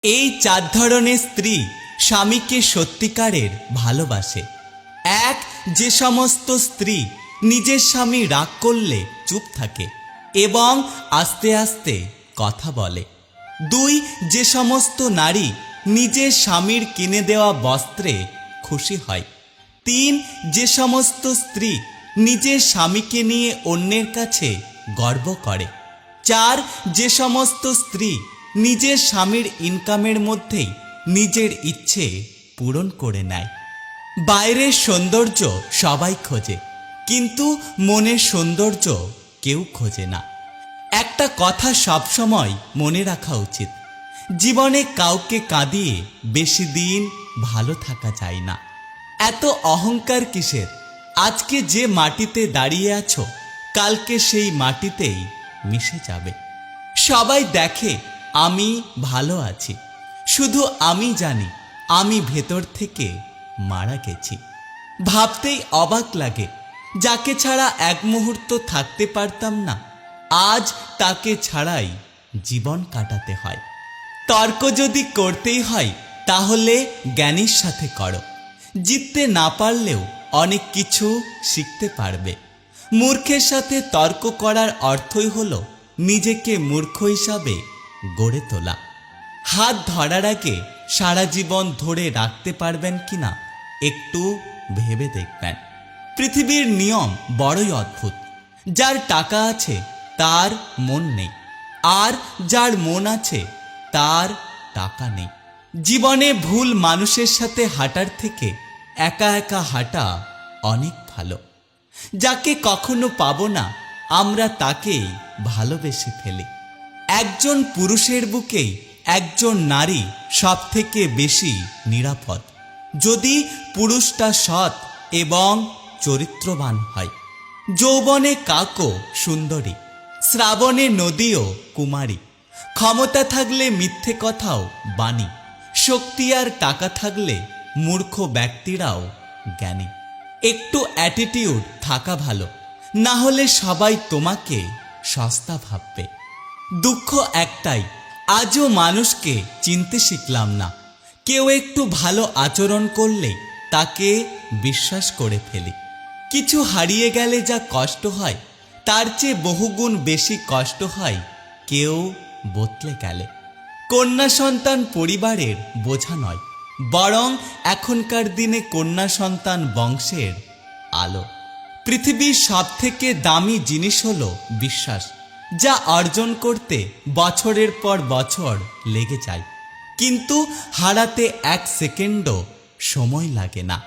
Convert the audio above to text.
এই চার ধরনের স্ত্রী স্বামীকে সত্যিকারের ভালোবাসে। এক, যে সমস্ত স্ত্রী নিজের স্বামী রাগ করলে চুপ থাকে এবং আস্তে আস্তে কথা বলে। দুই, যে সমস্ত নারী নিজের স্বামীর কিনে দেওয়া বস্ত্রে খুশি হয়। তিন, যে সমস্ত স্ত্রী নিজের স্বামীকে নিয়ে অন্যের কাছে গর্ব করে। চার, যে সমস্ত স্ত্রী নিজের স্বামীর ইনকামের মধ্যেই নিজের ইচ্ছে পূরণ করে নেয়। বাইরের সৌন্দর্য সবাই খোঁজে, কিন্তু মনের সৌন্দর্য কেউ খোঁজে না। একটা কথা সবসময় মনে রাখা উচিত, জীবনে কাউকে কাঁদিয়ে বেশি দিন ভালো থাকা যায় না। এত অহংকার কিসের? আজকে যে মাটিতে দাঁড়িয়ে আছো, কালকে সেই মাটিতেই মিশে যাবে। সবাই দেখে আমি ভালো আছি, শুধু আমি জানি আমি ভেতর থেকে মারা গেছি। ভাবতেই অবাক লাগে, যাকে ছাড়া এক মুহূর্ত থাকতে পারতাম না, আজ তাকে ছাড়াই জীবন কাটাতে হয়। তর্ক যদি করতেই হয় তাহলে জ্ঞানীর সাথে করো। জিততে না পারলেও অনেক কিছু শিখতে পারবে। মূর্খের সাথে তর্ক করার অর্থই হলো নিজেকে মূর্খ হিসাবে গড়ে তোলা। হাত ধরার আগে সারা জীবন ধরে রাখতে পারবেন কিনা একটু ভেবে দেখবেন। পৃথিবীর নিয়ম বড়ই অদ্ভুত। যার টাকা আছে তার মন নেই, আর যার মন আছে তার টাকা নেই। জীবনে ভুল মানুষের সাথে হাঁটার থেকে একা একা হাঁটা অনেক ভালো। যাকে কখনো পাবো না আমরা তাকেই ভালোবেসে ফেলি। একজন পুরুষের বুকেই একজন নারী সব থেকে বেশি নিরাপদ, যদি পুরুষটা সৎ এবং চরিত্রবান হয়। যৌবনে কাকও সুন্দরী, শ্রাবণে নদীও কুমারী। ক্ষমতা থাকলে মিথ্যে কথাও বাণী, শক্তি আর টাকা থাকলে মূর্খ ব্যক্তিরাও জ্ঞানী। একটু অ্যাটিটিউড থাকা ভালো, না হলে সবাই তোমাকে সস্তা ভাববে। দুঃখ একটাই, আজও মানুষকে চিনতে শিখলাম না। কেউ একটু ভালো আচরণ করলে তাকে বিশ্বাস করে ফেলি। কিছু হারিয়ে গেলে যা কষ্ট হয়, তার চেয়ে বহুগুণ বেশি কষ্ট হয় কেউ বদলে গেলে। কন্যা সন্তান পরিবারের বোঝা নয়, বরং এখনকার দিনে কন্যা সন্তান বংশের আলো। পৃথিবীর সবথেকে দামি জিনিস হলো বিশ্বাস, যা অর্জন করতে বছরের পর বছর লেগে যায়, কিন্তু হারাতে এক সেকেন্ডও সময় লাগে না।